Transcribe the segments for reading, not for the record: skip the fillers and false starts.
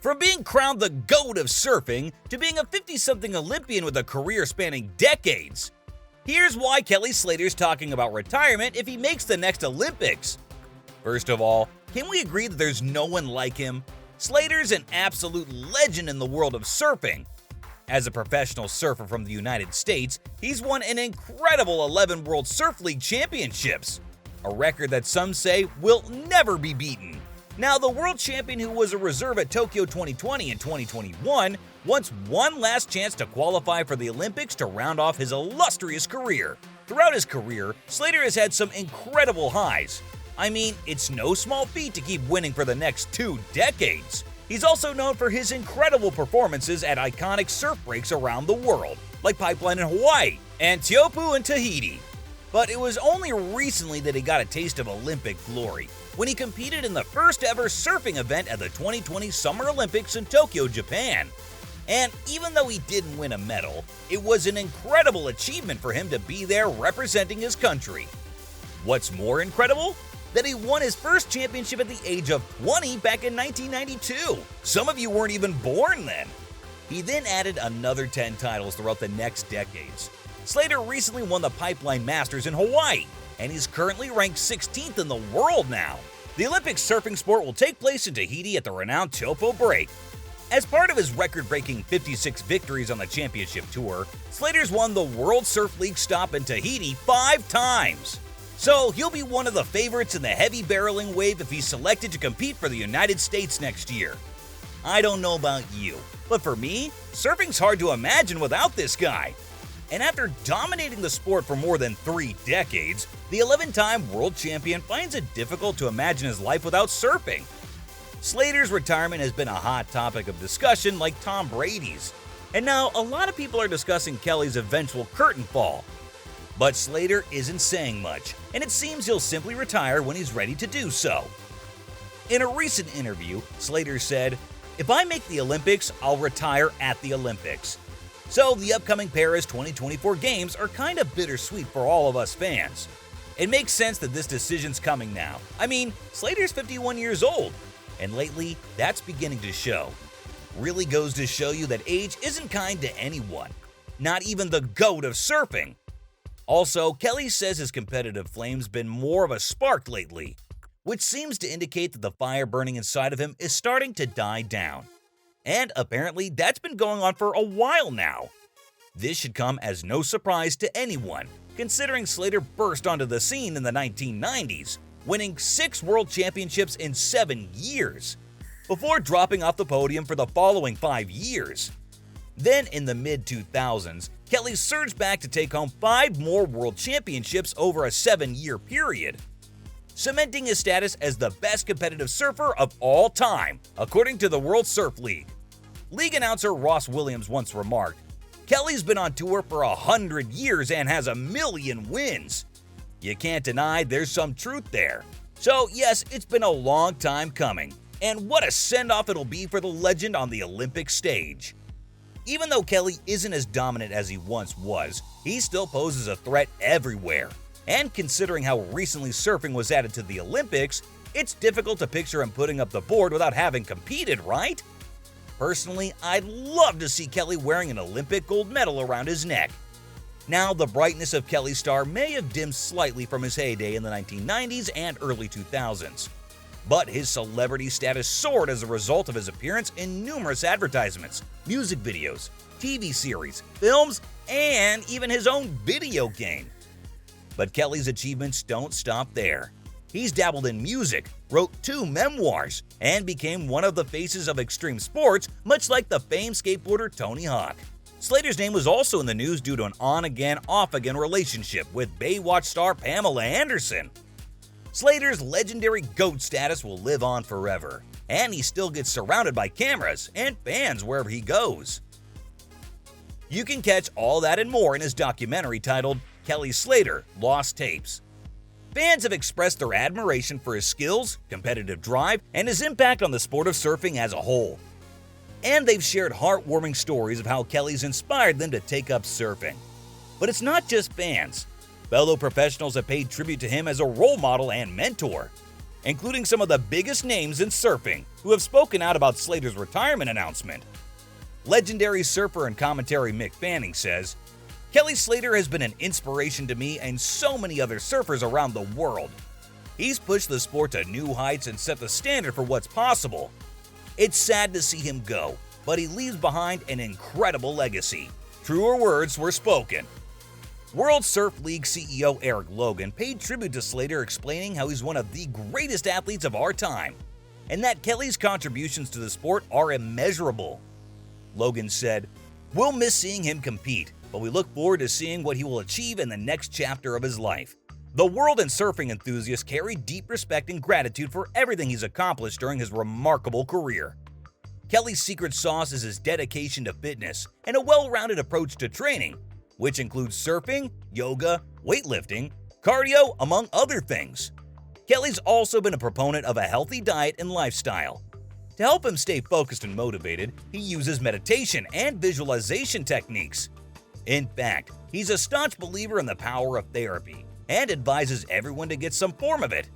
From being crowned the GOAT of surfing to being a 50-something Olympian with a career spanning decades. Here's why Kelly Slater's talking about retirement if he makes the next Olympics. First of all, can we agree that there's no one like him? Slater's an absolute legend in the world of surfing. As a professional surfer from the United States, he's won an incredible 11 World Surf League championships, a record that some say will never be beaten. Now, the world champion who was a reserve at Tokyo 2020 and 2021 wants one last chance to qualify for the Olympics to round off his illustrious career. Throughout his career, Slater has had some incredible highs. I mean, it's no small feat to keep winning for the next 2 decades. He's also known for his incredible performances at iconic surf breaks around the world, like Pipeline in Hawaii and Teahupo'o in Tahiti. But it was only recently that he got a taste of Olympic glory, when he competed in the first ever surfing event at the 2020 Summer Olympics in Tokyo, Japan. And even though he didn't win a medal, it was an incredible achievement for him to be there representing his country. What's more incredible? That he won his first championship at the age of 20 back in 1992. Some of you weren't even born then. He then added another 10 titles throughout the next decades. Slater recently won the Pipeline Masters in Hawaii, and he's currently ranked 16th in the world now. The Olympic surfing sport will take place in Tahiti at the renowned Teahupo'o break. As part of his record-breaking 56 victories on the championship tour, Slater's won the World Surf League stop in Tahiti 5 times. So he'll be one of the favorites in the heavy barreling wave if he's selected to compete for the United States next year. I don't know about you, but for me, surfing's hard to imagine without this guy. And after dominating the sport for more than 3 decades, the 11-time world champion finds it difficult to imagine his life without surfing. Slater's retirement has been a hot topic of discussion like Tom Brady's. And now a lot of people are discussing Kelly's eventual curtain fall. But Slater isn't saying much, and it seems he'll simply retire when he's ready to do so. In a recent interview, Slater said, "If I make the Olympics, I'll retire at the Olympics." So the upcoming Paris 2024 games are kind of bittersweet for all of us fans. It makes sense that this decision's coming now. I mean, Slater's 51 years old, and lately, that's beginning to show. Really goes to show you that age isn't kind to anyone, not even the GOAT of surfing. Also, Kelly says his competitive flame's been more of a spark lately, which seems to indicate that the fire burning inside of him is starting to die down. And apparently, that's been going on for a while now. This should come as no surprise to anyone, considering Slater burst onto the scene in the 1990s, winning 6 world championships in 7 years, before dropping off the podium for the following 5 years. Then, in the mid-2000s, Kelly surged back to take home 5 more world championships over a 7-year period, cementing his status as the best competitive surfer of all time, according to the World Surf League. League announcer Ross Williams once remarked, "Kelly's been on tour for 100 years and has 1,000,000 wins." You can't deny there's some truth there. So yes, it's been a long time coming, and what a send-off it'll be for the legend on the Olympic stage. Even though Kelly isn't as dominant as he once was, he still poses a threat everywhere. And considering how recently surfing was added to the Olympics, it's difficult to picture him putting up the board without having competed, right? Personally, I'd love to see Kelly wearing an Olympic gold medal around his neck. Now, the brightness of Kelly's star may have dimmed slightly from his heyday in the 1990s and early 2000s. But his celebrity status soared as a result of his appearance in numerous advertisements, music videos, TV series, films, and even his own video game. But Kelly's achievements don't stop there. He's dabbled in music, wrote 2 memoirs, and became one of the faces of extreme sports, much like the famed skateboarder Tony Hawk. Slater's name was also in the news due to an on-again, off-again relationship with Baywatch star Pamela Anderson. Slater's legendary GOAT status will live on forever, and he still gets surrounded by cameras and fans wherever he goes. You can catch all that and more in his documentary titled Kelly Slater: Lost Tapes. Fans have expressed their admiration for his skills, competitive drive, and his impact on the sport of surfing as a whole. And they've shared heartwarming stories of how Kelly's inspired them to take up surfing. But it's not just fans. Fellow professionals have paid tribute to him as a role model and mentor. including some of the biggest names in surfing, who have spoken out about Slater's retirement announcement. Legendary surfer and commentary Mick Fanning says, "Kelly Slater has been an inspiration to me and so many other surfers around the world. He's pushed the sport to new heights and set the standard for what's possible. It's sad to see him go, but he leaves behind an incredible legacy." Truer words were spoken. World Surf League CEO Eric Logan paid tribute to Slater, explaining how he's one of the greatest athletes of our time, and that Kelly's contributions to the sport are immeasurable. Logan said, "We'll miss seeing him compete, but we look forward to seeing what he will achieve in the next chapter of his life." The world and surfing enthusiasts carry deep respect and gratitude for everything he's accomplished during his remarkable career. Kelly's secret sauce is his dedication to fitness and a well-rounded approach to training, which includes surfing, yoga, weightlifting, cardio, among other things. Kelly's also been a proponent of a healthy diet and lifestyle. To help him stay focused and motivated, he uses meditation and visualization techniques. In fact, he's a staunch believer in the power of therapy and advises everyone to get some form of it.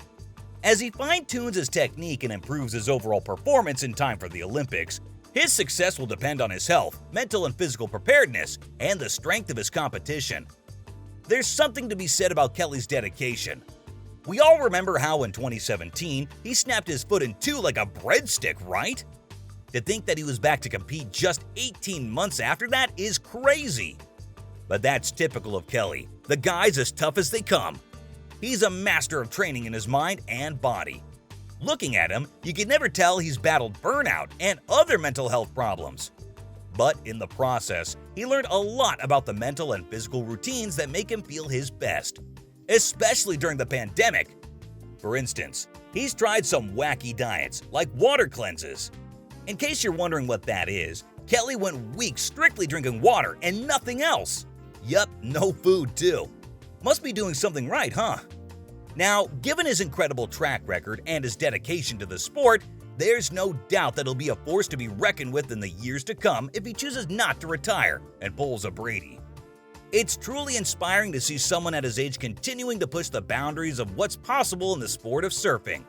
As he fine-tunes his technique and improves his overall performance in time for the Olympics, his success will depend on his health, mental and physical preparedness, and the strength of his competition. There's something to be said about Kelly's dedication. We all remember how in 2017, he snapped his foot in two like a breadstick, right? To think that he was back to compete just 18 months after that is crazy. But that's typical of Kelly. The guy's as tough as they come. He's a master of training in his mind and body. Looking at him, you can never tell he's battled burnout and other mental health problems. But in the process, he learned a lot about the mental and physical routines that make him feel his best, especially during the pandemic. For instance, he's tried some wacky diets like water cleanses. In case you're wondering what that is, Kelly went weeks strictly drinking water and nothing else. Yup, no food too. Must be doing something right, huh? Now, given his incredible track record and his dedication to the sport, there's no doubt that he'll be a force to be reckoned with in the years to come if he chooses not to retire and pulls a Brady. It's truly inspiring to see someone at his age continuing to push the boundaries of what's possible in the sport of surfing.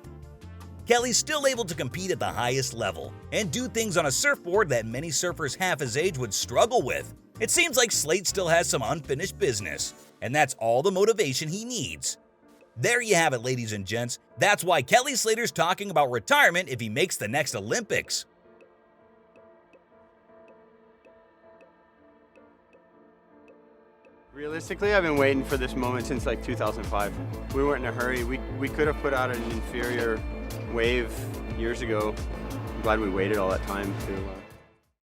Kelly's still able to compete at the highest level and do things on a surfboard that many surfers half his age would struggle with. It seems like Slate still has some unfinished business, and that's all the motivation he needs. There you have it, ladies and gents. That's why Kelly Slater's talking about retirement if he makes the next Olympics. Realistically, I've been waiting for this moment since like 2005. We weren't in a hurry. We could have put out an inferior wave years ago. I'm glad we waited all that time to